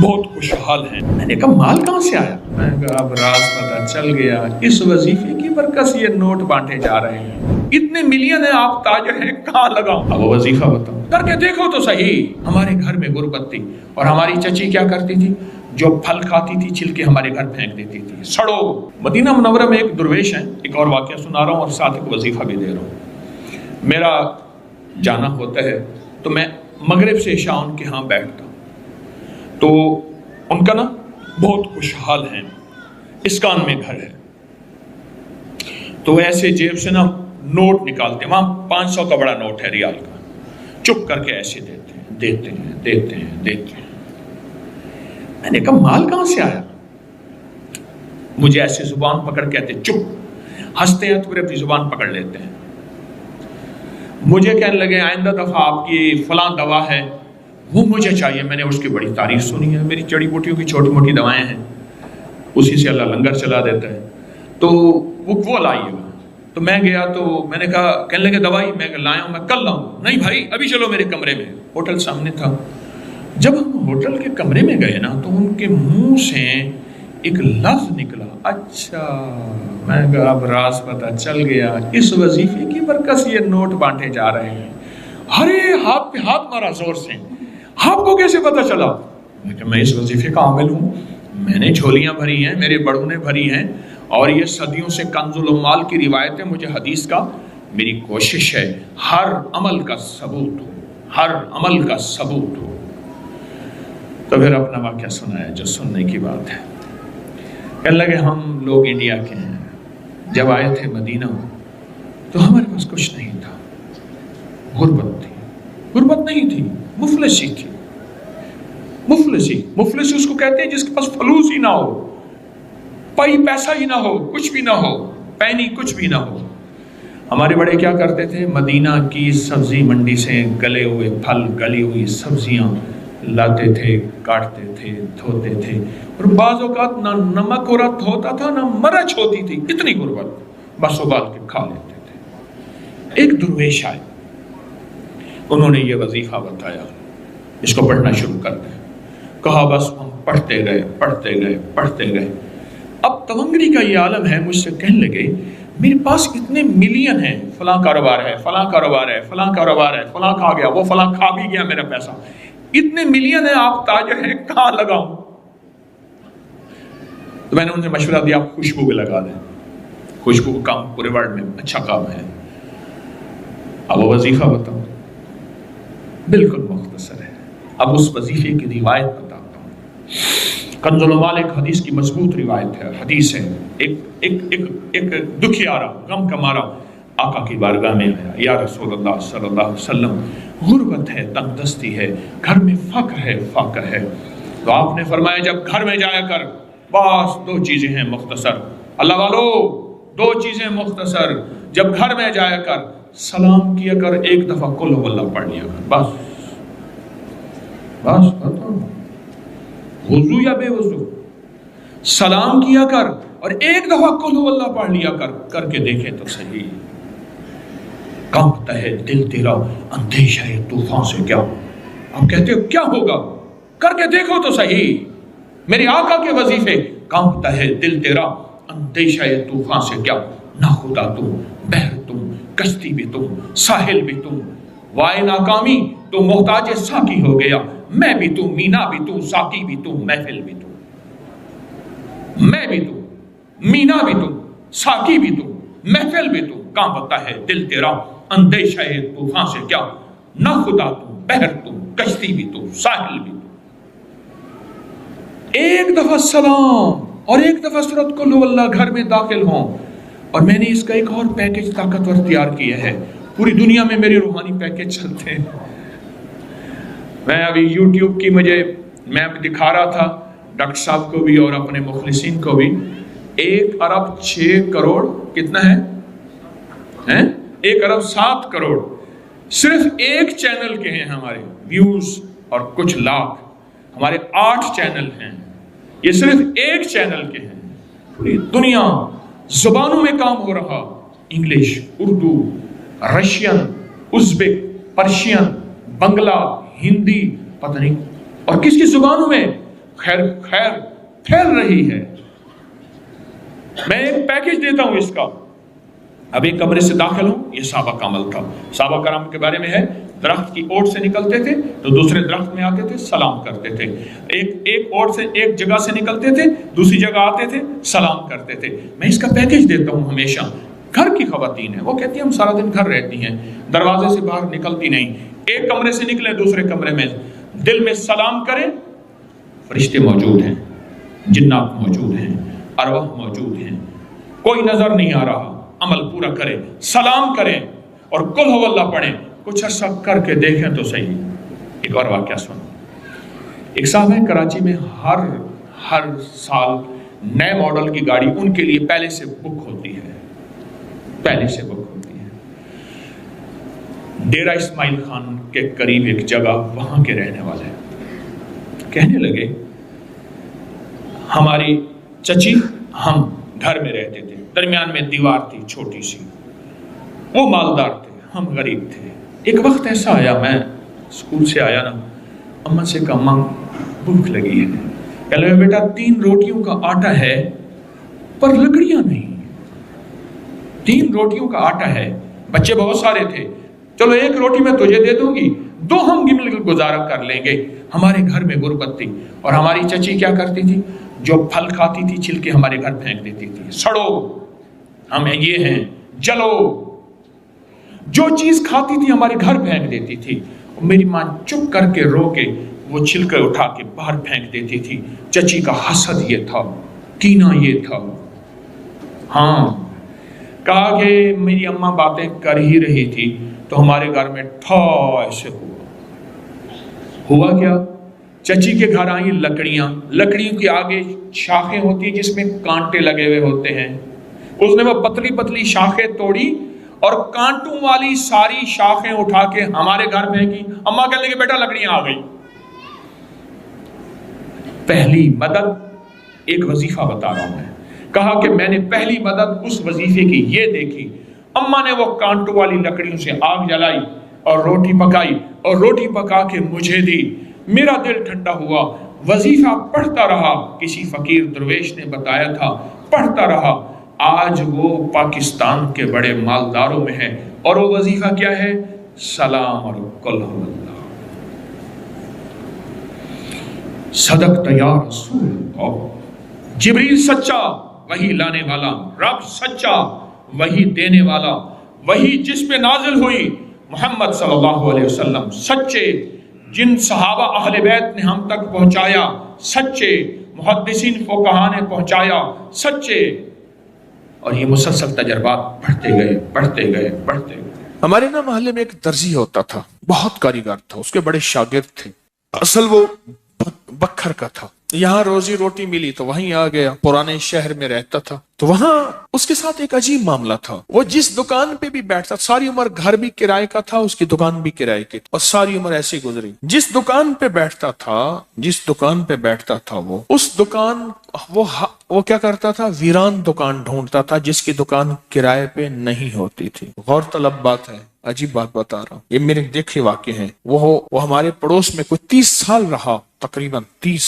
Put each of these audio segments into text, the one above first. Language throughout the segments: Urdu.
بہت خوشحال ہیں۔ میں نے کہا مال کہاں سے آیا؟ میں نے کہا اب راز پتہ چل گیا، اس وظیفے کی برکت سے یہ نوٹ بانٹے جا رہے ہیں، اتنے ملین ہیں، آپ تاجر ہیں، کہاں لگاؤں؟ اب وہ وظیفہ بتاؤ، کر کے دیکھو تو صحیح۔ ہمارے گھر میں غربت تھی اور ہماری چچی کیا کرتی تھی؟ جو پھل کھاتی تھی چھلکے ہمارے گھر پھینک دیتی تھی، سڑو۔ مدینہ منورہ میں ایک درویش ہے، ایک اور واقعہ سنا رہا ہوں اور ساتھ ایک وظیفہ بھی دے رہا ہوں۔ میرا جانا ہوتا ہے تو میں مغرب سے عشاء ان کے ہاں بیٹھتا ہوں، تو ان کا نا بہت خوشحال ہیں، اسکان میں گھر ہے، تو ایسے جیب سے نا نوٹ نکالتے ہیں، وہاں 500 کا بڑا نوٹ ہے ریال کا، چپ کر کے ایسے دیتے ہیں دیتے ہیں دیتے ہیں دیتے ہیں۔ میں نے کہا مال کہاں سے آیا؟ مجھے ایسے زبان پکڑ کہتے چپ، ہنستے ہیں تو پھر اپنی زبان پکڑ لیتے ہیں۔ مجھے کہنے لگے آئندہ دفعہ آپ کی فلاں دوا ہے وہ مجھے چاہیے۔ میں نے اس کی بڑی تعریف سنی ہے، میری جڑی بوٹیوں کی چھوٹی موٹی دوائیں ہیں، اسی سے اللہ لنگر چلا دیتا ہے، تو وہ لائیے گا۔ تو میں گیا تو میں نے کہا، کہنے لگے دوائی؟ میں لایا ہوں، میں کل لاؤں۔ نہیں بھائی ابھی چلو میرے کمرے میں، ہوٹل سامنے تھا۔ جب ہم ہوٹل کے کمرے میں گئے نا تو ان کے منہ سے ایک لفظ نکلا، اچھا۔ میں نے کہا اب راز پتہ چل گیا، اس وظیفے کی برکت سے یہ نوٹ بانٹے جا رہے ہیں۔ ارے ہاتھ پہ ہاتھ مارا زور سے، آپ کو کیسے پتہ چلا؟ میں اس وظیفے کا عامل ہوں، میں نے جھولیاں بھری ہیں، میرے بڑوں نے بھری ہیں، اور یہ صدیوں سے کنز الاموال کی روایت ہے، مجھے حدیث کا، میری کوشش ہے ہر عمل کا ثبوت ہو، ہر عمل کا ثبوت ہو۔ تو پھر اپنا واقعہ سنایا جو سننے کی بات ہے۔ کہنے لگے ہم لوگ انڈیا کے ہیں، جب آئے تھے مدینہ تو ہمارے پاس کچھ نہیں تھا، غربت تھی، غربت نہیں تھی، مفلسی تھی، مفلسی اس کو کہتے ہیں جس کے پاس فلوس ہی نہ ہو، پائی پیسہ ہی نہ ہو، کچھ بھی نہ ہو، پینی کچھ بھی نہ ہو۔ ہمارے بڑے کیا کرتے تھے؟ مدینہ کی سبزی منڈی سے گلے ہوئے پھل، گلی ہوئی سبزیاں لاتے تھے، کاٹتے تھے، دھوتے تھے، اور بعض اوقات نہ نمک اور رت ہوتا تھا نہ مرچ ہوتی تھی، اتنی غربت، بس ابال کے کھا لیتے تھے۔ ایک درویش آئے، انہوں نے یہ وظیفہ بتایا، اس کو پڑھنا شروع کر دیں۔ کہا بس ہم پڑھتے گئے پڑھتے گئے پڑھتے گئے۔ اب تونگری کا یہ عالم ہے، مجھ سے کہنے لگے میرے پاس اتنے ملین ہیں، فلاں کاروبار ہے، فلاں کاروبار ہے، فلاں کاروبار ہے، فلاں کھا گیا، وہ فلاں کھا بھی گیا میرا پیسہ، اتنے ملین ہیں، آپ تاجر ہیں، کہاں لگاؤں؟ تو میں نے ان سے مشورہ دیا آپ خوشبو پہ لگا دیں، خوشبو کا کام پورے ورلڈ میں اچھا کام ہے۔ اب وہ وظیفہ بتاؤ، بالکل مختصر ہے، اب اس وظیفے کی روایت بتاتا ہوں۔ کنز الاموال ایک حدیث کی مضبوط روایت ہے، حدیث ہے، ایک دکھیارا، غم کا مارا آقا کی بارگاہ میں آیا، یا رسول اللہ صلی اللہ علیہ وسلم، غربت ہے، تنگ دستی ہے، گھر میں فقر ہے۔ تو آپ نے فرمایا جب گھر میں جایا کر، بس 2 چیزیں ہیں مختصر، اللہ والو 2 چیزیں مختصر، جب گھر میں جایا کر سلام کیا کر، ایک دفعہ قل ہو اللہ پڑھ لیا کر، بس وضو یا بے وضو سلام کیا کر اور ایک دفعہ قل ہو اللہ پڑھ لیا کر کے دیکھیں تو صحیح، کانپتا ہے دل تیرا اندیشہ ہے طوفان سے کیا؟ آپ کہتے ہو کیا ہوگا؟ کر کے دیکھو تو صحیح، میرے آقا کے وظیفے، کانپتا ہے دل تیرا اندیشہ ہے طوفان سے کیا؟ نہ خدا تم، بحر تم، کشتی بھی تم، ساحل بھی تم، وائے ناکامی تو محتاج ساقی ہو گیا، میں بھی تم، مینا بھی تم، ساقی بھی تم، محفل بھی تم، میں بھی تم، مینا بھی تم، ساقی بھی تم، محفل بھی تم، کانپتا ہے دل تیرا اندیشہ ہے طوفان سے کیا؟ نہ خدا تم، بحر تم، کشتی بھی تم، ساحل بھی تم۔ ایک دفعہ سلام اور ایک دفعہ سورۃ قل ہو اللہ گھر میں داخل ہوں، اور میں نے اس کا ایک اور پیکج طاقتور تیار کیا ہے، پوری دنیا میں میرے روحانی پیکج چلتے ہیں۔ میں ابھی یوٹیوب کی میں اب دکھا رہا تھا ڈاکٹر صاحب کو بھی اور اپنے مخلصین کو بھی، 1 ارب 6 کروڑ کتنا ہے؟ 1 ارب 7 کروڑ صرف ایک چینل کے ہیں ہمارے ویوز، اور کچھ لاکھ، ہمارے 8 چینل ہیں، یہ صرف ایک چینل کے ہیں، پوری دنیا زبانوں میں کام ہو رہا، انگلش، اردو، رشین، ازبک، پرشین، بنگلہ، ہندی، پتہ نہیں اور کس کی زبانوں میں، خیر خیر پھیل رہی ہے، میں ایک پیکج دیتا ہوں اس کا۔ اب ایک کمرے سے داخل ہوں، یہ صحابہ کا عمل تھا۔ صحابہ کرام کے بارے میں ہے، درخت کی اوٹ سے نکلتے تھے تو دوسرے درخت میں آتے تھے، سلام کرتے تھے۔ ایک اوٹ سے ایک جگہ سے نکلتے تھے، دوسری جگہ آتے تھے، سلام کرتے تھے۔ میں اس کا پیکج دیتا ہوں ہمیشہ۔ گھر کی خواتین ہیں، وہ کہتی ہیں ہم سارا دن گھر رہتی ہیں، دروازے سے باہر نکلتی نہیں، ایک کمرے سے نکلے دوسرے کمرے میں دل میں سلام کریں، فرشتے موجود ہیں، جنات موجود ہیں، ارواح موجود ہیں، کوئی نظر نہیں آ رہا، عمل پورا کریں، سلام کریں اور قل ہو اللہ پڑھیں، کچھ عرصہ کر کے دیکھیں تو صحیح۔ ایک اور واقعہ سنو۔ ایک صاحب ہے کراچی میں، ہر سال نئے ماڈل کی گاڑی ان کے لیے پہلے سے بک ہوتی ہے، پہلے سے بک ہوتی ہے۔ ڈیرہ اسماعیل خان کے قریب ایک جگہ، وہاں کے رہنے والے کہنے لگے ہماری چچی، ہم گھر میں رہتے تھے، درمیان میں دیوار تھی چھوٹی سی، وہ مالدار تھے، ہم غریب تھے۔ ایک وقت ایسا آیا، میں اسکول سے آیا نا، اماں سے کہا اماں بھوک لگی ہے، کہنے لگے بیٹا 3 روٹیوں کا آٹا ہے پر لکڑیاں نہیں، 3 روٹیوں کا آٹا ہے، بچے بہت سارے تھے، چلو 1 روٹی میں تجھے دے دوں گی، 2 ہم مل کر گزارا کر لیں گے۔ ہمارے گھر میں غربت تھی اور ہماری چچی کیا کرتی تھی، جو پھل کھاتی تھی چھلکے ہمارے گھر پھینک دیتی تھی، سڑو، ہم یہ ہیں، جلو، جو چیز کھاتی تھی ہمارے گھر پھینک دیتی تھی۔ میری ماں چپ کر کے رو کے وہ چھلکے اٹھا کے باہر پھینک دیتی تھی۔ چچی کا حسد یہ تھا، کینہ یہ تھا۔ ہاں، کہا کہ میری اماں باتیں کر ہی رہی تھی تو ہمارے گھر میں ٹھا ایسے ہوا کیا، چچی کے گھر آئیں لکڑیوں کی آگے شاخیں ہوتی ہیں جس میں کانٹے لگے ہوئے ہوتے ہیں، اس نے وہ پتلی پتلی شاخیں توڑی اور کانٹوں والی ساری شاخیں اٹھا کے ہمارے گھر پھینکی۔ اماں کہنے لگے بیٹا لکڑیاں آ گئی۔ پہلی مدد، ایک وظیفہ بتا رہا ہوں میں، کہا کہ میں نے پہلی مدد اس وظیفے کی یہ دیکھی، اماں نے وہ کانٹوں والی لکڑیوں سے آگ جلائی اور روٹی پکائی اور روٹی پکا کے مجھے دی، میرا دل ٹھنڈا ہوا، وظیفہ پڑھتا رہا، کسی فقیر درویش نے بتایا تھا، پڑھتا رہا، آج وہ پاکستان کے بڑے مالداروں میں ہے، اور وہ وظیفہ کیا ہے، سلام اور قل ہو اللہ۔ صدقت یا رسول اللہ۔ جبریل سچا، وہی لانے والا، رب سچا، وہی دینے والا، وہی جس پہ نازل ہوئی، محمد صلی اللہ علیہ وسلم سچے، جن صحابہ اہل بیت نے ہم تک پہنچایا سچے، محدثین فقہا نے پہنچایا سچے، اور یہ مسلسل تجربات بڑھتے گئے۔ ہمارے نا محلے میں ایک درزی ہوتا تھا، بہت کاریگر تھا، اس کے بڑے شاگرد تھے، اصل وہ بکھر کا تھا، یہاں روزی روٹی ملی تو وہیں آ گیا، پرانے شہر میں رہتا تھا، تو وہاں اس کے ساتھ ایک عجیب معاملہ تھا، وہ جس دکان پہ بھی بیٹھتا، ساری عمر گھر بھی کرائے کا تھا، اس کی دکان بھی کرائے کی تھی، اور ساری عمر ایسی گزری، جس دکان پہ بیٹھتا تھا وہ اس دکان وہ کیا کرتا تھا، ویران دکان ڈھونڈتا تھا جس کی دکان کرائے پہ نہیں ہوتی تھی۔ غور طلب بات ہے، عجیب بات بتا رہا ہوں، یہ میرے دیکھے واقع ہیں۔ وہ ہمارے پڑوس میں کوئی 30 سال رہا، تقریباً 30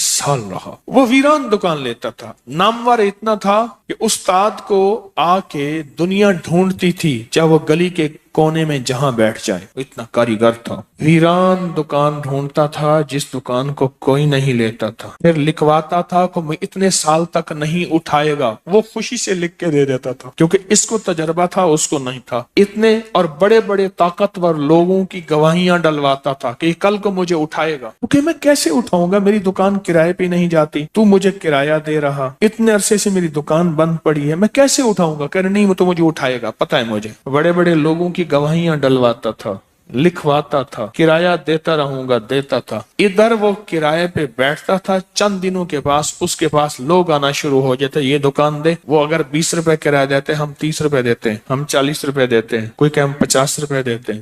سال رہا، وہ ویران دکان لیتا تھا، نامور اتنا تھا کہ استاد کو آ کے دنیا ڈھونڈتی تھی، چاہے وہ گلی کے کونے میں جہاں بیٹھ جائے، اتنا کاریگر تھا، ویران دکان ڈھونڈتا تھا جس دکان کو کوئی نہیں لیتا تھا، پھر لکھواتا تھا کہ میں اتنے سال تک نہیں اٹھائے گا، وہ خوشی سے لکھ کے دے دیتا تھا، کیونکہ اس کو تجربہ تھا، اس کو نہیں تھا، اتنے اور بڑے بڑے طاقتور لوگوں کی گواہیاں ڈلواتا تھا کہ کل کو مجھے اٹھائے گا، کیونکہ میں کیسے اٹھاؤں گا، میری دکان کرائے پہ نہیں جاتی، تو مجھے کرایہ دے رہا، اتنے عرصے سے میری دکان بند پڑی ہے، میں کیسے اٹھاؤں گا، کہہ رہے نہیں وہ تو مجھے اٹھائے گا، پتہ ہے مجھے، بڑے بڑے لوگوں کی گواہیاں ڈلواتا تھا، لکھواتا تھا، کرایہ دیتا رہوں گا، دیتا تھا، ادھر وہ کرایے پہ بیٹھتا تھا، چند دنوں کے پاس اس کے پاس لوگ آنا شروع ہو جاتے، یہ دکان دے، وہ اگر 20 روپے کرایہ دیتے ہم 30 روپے دیتے ہیں، ہم 40 روپے دیتے ہیں، کوئی کہ ہم 50 روپے دیتے ہیں،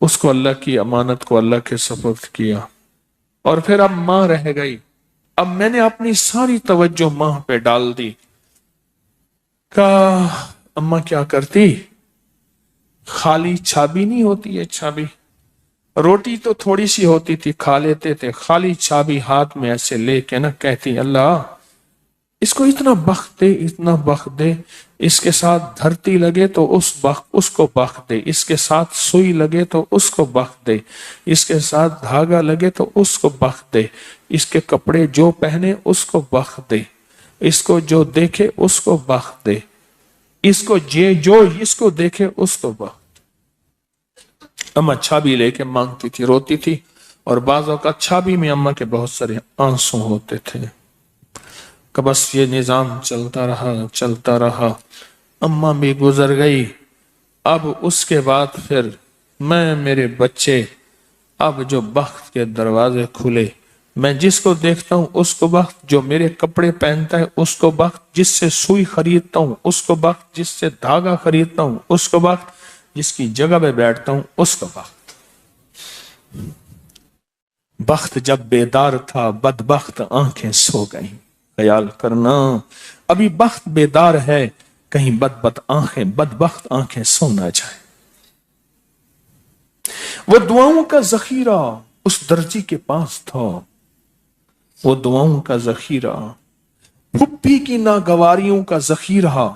اس کو اللہ کی امانت کو اللہ کے سپرد کیا، اور پھر اب ماں رہ گئی۔ اب میں نے اپنی ساری توجہ ماں پہ ڈال دی۔ کہا اماں کیا کرتی، خالی چابی نہیں ہوتی ہے، چابی، روٹی تو تھوڑی سی ہوتی تھی کھا لیتے تھے، خالی چابی ہاتھ میں ایسے لے کے نا کہتی اللہ اس کو اتنا بخت دے، اتنا بخت دے، اس کے ساتھ دھرتی لگے تو اس کو بخت دے، اس کے ساتھ سوئی لگے تو اس کو بخت دے، اس کے ساتھ دھاگا لگے تو اس کو بخت دے، اس کے کپڑے جو پہنے اس کو بخت دے، اس کو جو دیکھے اس کو بخت دے، اس کو جو اس کو دیکھے اس کو بخت۔ اماں چھابی لے کے مانگتی تھی، روتی تھی، اور بعض اوقات چھابی میں اماں کے بہت سارے آنسو ہوتے تھے۔ کہ بس یہ نظام چلتا رہا، اماں بھی گزر گئی۔ اب اس کے بعد پھر میں، میرے بچے، اب جو بخت کے دروازے کھلے، میں جس کو دیکھتا ہوں اس کو بخت، جو میرے کپڑے پہنتا ہے اس کو بخت، جس سے سوئی خریدتا ہوں اس کو بخت، جس سے دھاگا خریدتا ہوں اس کو بخت، جس کی جگہ پہ بیٹھتا ہوں اس کو بخت۔ بخت جب بیدار تھا بدبخت آنکھیں سو گئیں۔ خیال کرنا ابھی بخت بیدار ہے، کہیں بدبخت آنکھیں سو نہ جائیں۔ وہ دعاؤں کا ذخیرہ اس درجی کے پاس تھا، وہ دعاؤں کا ذخیرہ، پھپھی کی ناگواریوں کا ذخیرہ،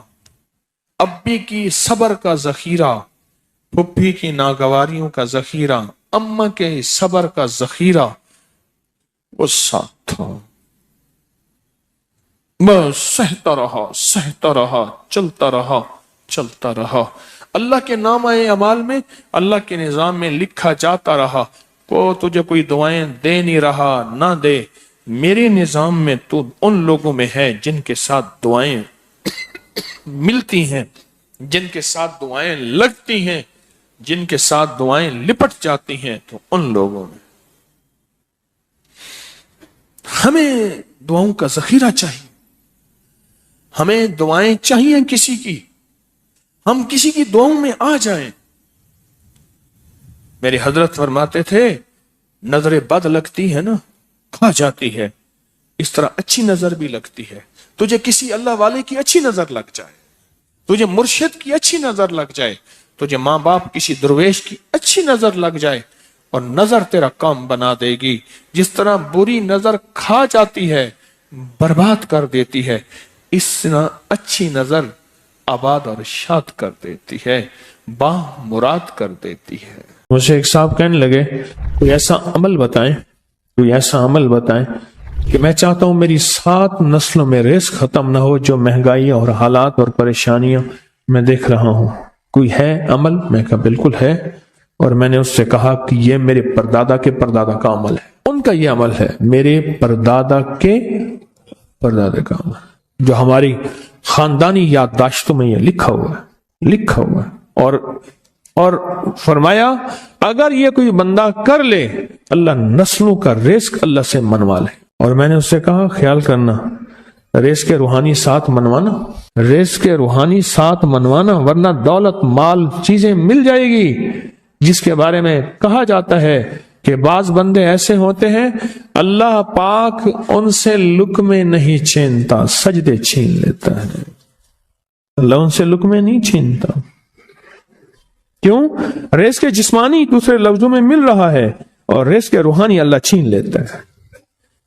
ابی کی صبر کا ذخیرہ، پھپھی کی ناگواریوں کا ذخیرہ، اماں کے صبر کا ذخیرہ وہ ساتھ تھا۔ بس سہتا رہا، چلتا رہا۔ اللہ کے نامہ اعمال میں، اللہ کے نظام میں لکھا جاتا رہا، تجھے کوئی دعائیں دے نہیں رہا، نہ دے، میرے نظام میں تو ان لوگوں میں ہے جن کے ساتھ دعائیں ملتی ہیں، جن کے ساتھ دعائیں لگتی ہیں، جن کے ساتھ دعائیں لپٹ جاتی ہیں، تو ان لوگوں میں ہمیں دعاؤں کا ذخیرہ چاہیے، ہمیں دعائیں چاہیے کسی کی، ہم کسی کی دعاؤں میں آ جائیں۔ میرے حضرت فرماتے تھے نظر بد لگتی ہے نا کھا جاتی ہے، اس طرح اچھی نظر بھی لگتی ہے۔ تجھے کسی اللہ والے کی اچھی نظر لگ جائے، تجھے مرشد کی اچھی نظر لگ جائے، تجھے ماں باپ کسی درویش کی اچھی نظر لگ جائے، اور نظر تیرا کام بنا دے گی۔ جس طرح بری نظر کھا جاتی ہے، برباد کر دیتی ہے، اس طرح اچھی نظر آباد اور شاد کر دیتی ہے، با مراد کر دیتی ہے۔ مجھے ایک صاحب کہنے لگے کوئی ایسا عمل بتائیں کہ میں چاہتا ہوں میری 7 نسلوں میں رزق ختم نہ ہو، جو مہنگائی اور حالات اور پریشانیاں میں دیکھ رہا ہوں، کوئی ہے عمل؟ میں کہا بالکل ہے، اور میں نے اس سے کہا کہ یہ میرے پردادا کے پردادا کا عمل ہے، ان کا یہ عمل ہے، میرے پردادا کے پردادا کا عمل، جو ہماری خاندانی یادداشتوں میں یہ لکھا ہوا ہے، اور فرمایا اگر یہ کوئی بندہ کر لے اللہ نسلوں کا رزق اللہ سے منوا لے۔ اور میں نے اس سے کہا خیال کرنا رزق کے روحانی ساتھ منوانا، ورنہ دولت مال چیزیں مل جائے گی، جس کے بارے میں کہا جاتا ہے کہ بعض بندے ایسے ہوتے ہیں اللہ پاک ان سے لقمے نہیں چھینتا، سجدے چھین لیتا ہے، اللہ ان سے لقمے نہیں چھینتا۔ کیوں؟ رزق جسمانی دوسرے لفظوں میں مل رہا ہے، اور رزق روحانی اللہ چھین لیتا ہے۔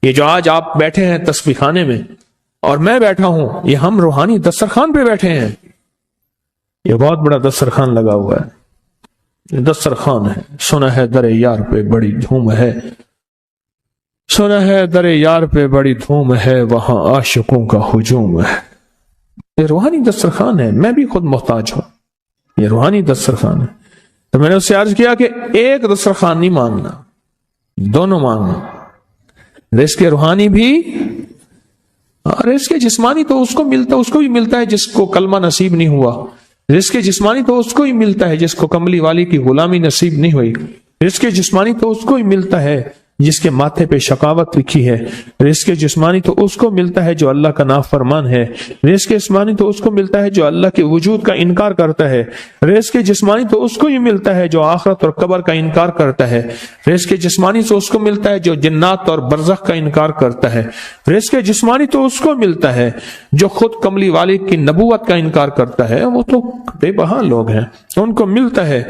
یہ جو آج آپ بیٹھے ہیں تسبیح خانے میں اور میں بیٹھا ہوں، یہ ہم روحانی دسترخوان پہ بیٹھے ہیں، یہ بہت بڑا دسترخوان لگا ہوا ہے، یہ دسترخوان ہے۔ سنا ہے در یار پہ بڑی دھوم ہے، سنا ہے در یار پہ بڑی دھوم ہے، وہاں عاشقوں کا ہجوم ہے۔ یہ روحانی دسترخوان ہے، میں بھی خود محتاج ہوں، یہ روحانی دسترخوان ہے۔ تو میں نے اس سے عرض کیا کہ ایک دسترخوان نہیں مانگنا، دونوں مانگنا، رزق روحانی بھی، رزق جسمانی تو اس کو بھی ملتا ہے جس کو کلمہ نصیب نہیں ہوا، رزق جسمانی تو اس کو ہی ملتا ہے جس کو کملی والی کی غلامی نصیب نہیں ہوئی، رزق جسمانی تو اس کو ہی ملتا ہے جس کے ماتھے پہ شقاوت لکھی ہے۔ رزق جسمانی تو اس کو ملتا ہے جو اللہ کا نافرمان ہے، رزق جسمانی تو اس کو ملتا ہے جو اللہ کے وجود کا انکار کرتا ہے، رزق جسمانی تو اس کو ہی ملتا ہے جو آخرت اور قبر کا انکار کرتا ہے، رزق جسمانی تو اس کو ملتا ہے جو جنات اور برزخ کا انکار کرتا ہے، رزق جسمانی تو اس کو ملتا ہے جو خود کملی والے کی نبوت کا انکار کرتا ہے۔ وہ تو بے بہا لوگ ہیں، ان کو ملتا ہے،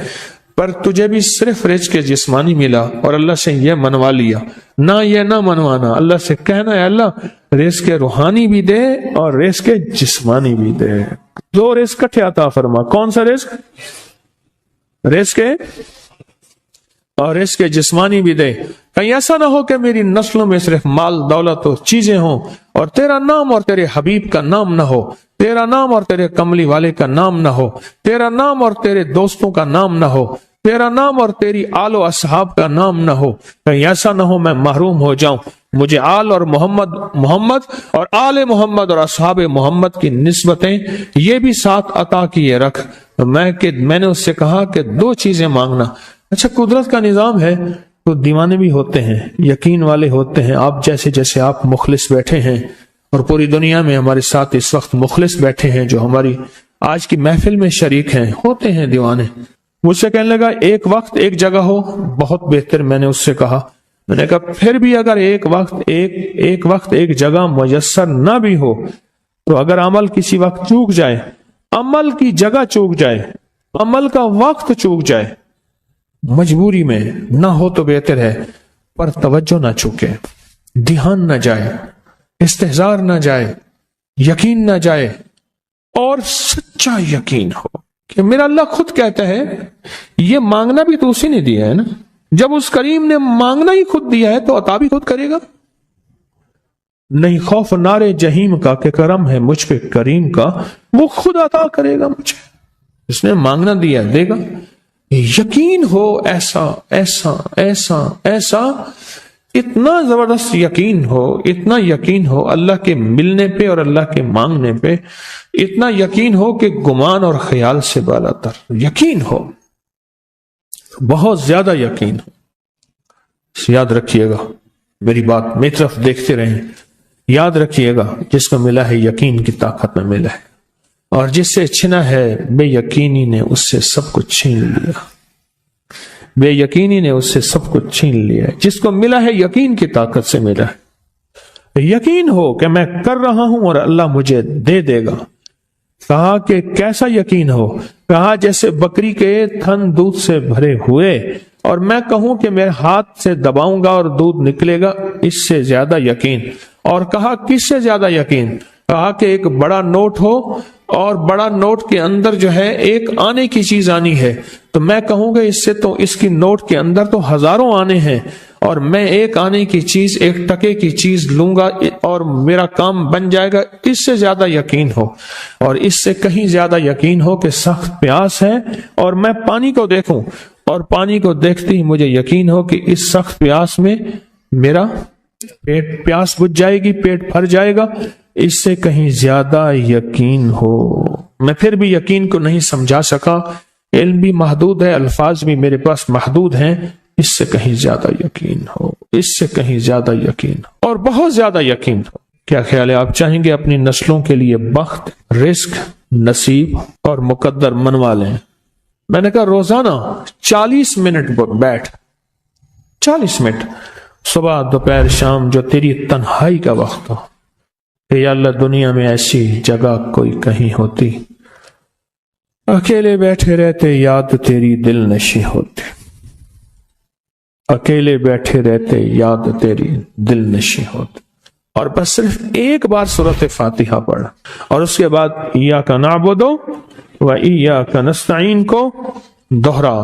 پر تجھے بھی صرف رزق جسمانی ملا اور اللہ سے یہ منوا لیا۔ نہ یہ نہ منوانا، اللہ سے کہنا ہے اللہ رزق روحانی بھی دے اور رزق جسمانی بھی دے، دو رزق کٹھے عطا فرما۔ کون سا رزق؟ رزق اور رزق جسمانی بھی دے۔ کہیں ایسا نہ ہو کہ میری نسلوں میں صرف مال دولت و چیزیں ہوں اور تیرا نام اور تیرے حبیب کا نام نہ ہو، تیرا نام اور تیرے کملی والے کا نام نہ ہو، تیرا نام اور تیرے دوستوں کا نام نہ ہو، تیرا نام اور تیری آل و اصحاب کا نام نہ ہو۔ کہیں ایسا نہ ہو میں محروم ہو جاؤں، مجھے آل اور محمد اور آل محمد اور اصحاب محمد کی نسبتیں یہ بھی ساتھ عطا کیے رکھ۔ میں نے اس سے کہا کہ دو چیزیں مانگنا۔ اچھا، قدرت کا نظام ہے تو دیوانے بھی ہوتے ہیں، یقین والے ہوتے ہیں، آپ جیسے آپ مخلص بیٹھے ہیں، اور پوری دنیا میں ہمارے ساتھ اس وقت مخلص بیٹھے ہیں جو ہماری آج کی محفل میں شریک ہیں، ہوتے ہیں دیوانے۔ مجھ سے کہنے لگا ایک وقت ایک جگہ ہو بہت بہتر۔ میں نے اس سے کہا، میں نے کہا پھر بھی اگر ایک وقت ایک جگہ میسر نہ بھی ہو تو اگر عمل کسی وقت چوک جائے، عمل کی جگہ چوک جائے، عمل کا وقت چوک جائے، مجبوری میں نہ ہو تو بہتر ہے، پر توجہ نہ چوکے، دھیان نہ جائے، استحضار نہ جائے، یقین نہ جائے، اور سچا یقین ہو کہ میرا اللہ خود کہتا ہے یہ مانگنا بھی تو اسی نے دیا ہے نا، جب اس کریم نے مانگنا ہی خود دیا ہے تو عطا بھی خود کرے گا۔ نہیں خوف نارے جہیم کا کہ کرم ہے مجھ پہ کریم کا، وہ خود عطا کرے گا مجھے، اس نے مانگنا دیا دے گا۔ یقین ہو ایسا ایسا ایسا ایسا، اتنا زبردست یقین ہو، اتنا یقین ہو اللہ کے ملنے پہ اور اللہ کے مانگنے پہ، اتنا یقین ہو کہ گمان اور خیال سے بالا تر یقین ہو، بہت زیادہ یقین ہو۔ یاد رکھیے گا میری بات، میری طرف دیکھتے رہیں، یاد رکھیے گا جس کو ملا ہے یقین کی طاقت میں ملا ہے، اور جس سے چھنا ہے بے یقینی نے اس سے سب کچھ چھین لیا، بے یقینی نے اس سے سب کچھ چھین لیا۔ جس کو ملا ہے یقین کی طاقت سے ملا ہے، یقین ہو کہ میں کر رہا ہوں اور اللہ مجھے دے دے گا۔ کہا کہ کیسا یقین ہو؟ کہا جیسے بکری کے تھن دودھ سے بھرے ہوئے اور میں کہوں کہ میرے ہاتھ سے دباؤں گا اور دودھ نکلے گا، اس سے زیادہ یقین۔ اور کہا کس سے زیادہ یقین؟ کہا کہ ایک بڑا نوٹ ہو اور بڑا نوٹ کے اندر جو ہے ایک آنے کی چیز آنی ہے، تو میں کہوں گا اس سے تو اس کی نوٹ کے اندر تو ہزاروں آنے ہیں، اور میں ایک آنے کی چیز، ایک ٹکے کی چیز لوں گا اور میرا کام بن جائے گا۔ اس سے زیادہ یقین ہو، اور اس سے کہیں زیادہ یقین ہو کہ سخت پیاس ہے اور میں پانی کو دیکھوں، اور پانی کو دیکھتے ہی مجھے یقین ہو کہ اس سخت پیاس میں میرا پیاس بجھ جائے گی، پیٹ بھر جائے گا۔ اس سے کہیں زیادہ یقین ہو۔ میں پھر بھی یقین کو نہیں سمجھا سکا، علم بھی محدود ہے، الفاظ بھی میرے پاس محدود ہیں۔ اس سے کہیں زیادہ یقین ہو، اس سے کہیں زیادہ یقین ہو، اور بہت زیادہ یقین ہو۔ کیا خیال ہے؟ آپ چاہیں گے اپنی نسلوں کے لیے بخت، رزق، نصیب اور مقدر منوا لیں؟ میں نے کہا روزانہ 40 منٹ بیٹھ، 40 منٹ صبح دوپہر شام، جو تیری تنہائی کا وقت ہو، کہ یا اللہ دنیا میں ایسی جگہ کوئی کہیں ہوتی، اکیلے بیٹھے رہتے یاد تیری دل نشی ہوتی، اکیلے بیٹھے رہتے یاد تیری دل نشی ہوتی، اور بس صرف ایک بار سورۃ فاتحہ پڑھا، اور اس کے بعد ایاک نعبد و ایاک نستعین کو دوہرا۔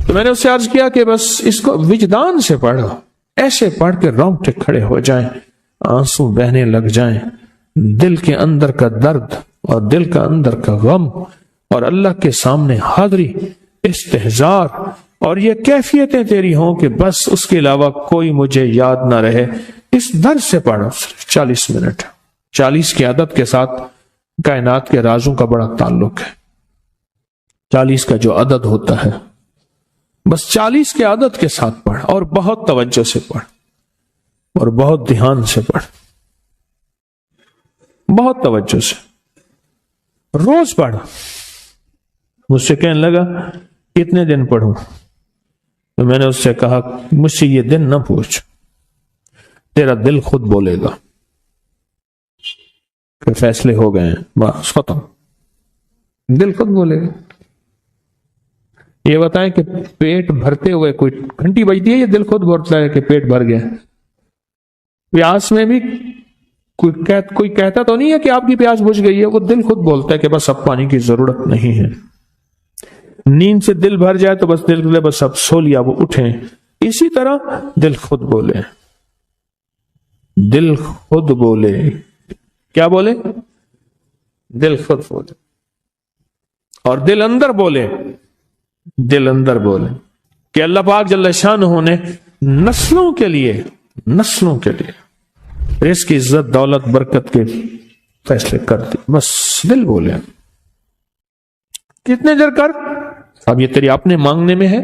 تو میں نے اس سے عرض کیا کہ بس اس کو وجدان سے پڑھو، ایسے پڑھ کے رونگٹے کھڑے ہو جائیں، آنسو بہنے لگ جائیں، دل کے اندر کا درد اور دل کا اندر کا غم اور اللہ کے سامنے حاضری، استحضار، اور یہ کیفیتیں تیری ہوں کہ بس اس کے علاوہ کوئی مجھے یاد نہ رہے۔ اس درد سے پڑھو، صرف 40 منٹ۔ 40 کی عدد کے ساتھ کائنات کے رازوں کا بڑا تعلق ہے۔ 40 کا جو عدد ہوتا ہے، بس 40 کے عدد کے ساتھ پڑھ، اور بہت توجہ سے پڑھ۔ اور بہت دھیان سے پڑھ، بہت توجہ سے روز پڑھ۔ مجھ سے کہنے لگا کتنے دن پڑھوں؟ تو میں نے اس سے کہا مجھ سے یہ دن نہ پوچھ، تیرا دل خود بولے گا کہ فیصلے ہو گئے ہیں، بس ختم، دل خود بولے گا۔ یہ بتائیں کہ پیٹ بھرتے ہوئے کوئی گھنٹی بجتی ہے، یہ دل خود بولتا ہے کہ پیٹ بھر گیا؟ پیاس میں بھی کوئی کہتا تو نہیں ہے کہ آپ کی پیاس بجھ گئی ہے، وہ دل خود بولتا ہے کہ بس اب پانی کی ضرورت نہیں ہے۔ نیند سے دل بھر جائے تو بس دل بولے بس اب سو لیا، وہ اٹھیں۔ اسی طرح دل خود بولے، دل خود بولے، کیا بولے؟ دل خود بولے، اور دل اندر بولے، دل اندر بولے کہ اللہ پاک جل شانہ نے نسلوں کے لیے رزق کی عزت، دولت، برکت کے فیصلے کر دی، بس دل بولے۔ کتنے دیر کر، اب یہ تیری اپنے مانگنے میں ہے،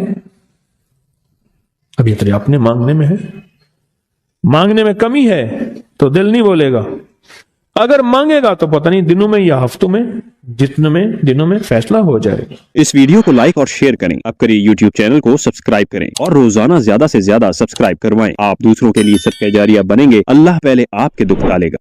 اب یہ تیری اپنے مانگنے میں ہے، مانگنے میں کمی ہے تو دل نہیں بولے گا، اگر مانگے گا تو پتہ نہیں دنوں میں یا ہفتوں میں، دنوں میں فیصلہ ہو جائے گا۔ اس ویڈیو کو لائک اور شیئر کریں، اب کریے یوٹیوب چینل کو سبسکرائب کریں اور روزانہ زیادہ سے زیادہ سبسکرائب کروائیں۔ آپ دوسروں کے لیے صدقہ جاریہ بنیں گے، اللہ پہلے آپ کے دکھ ٹالے گا۔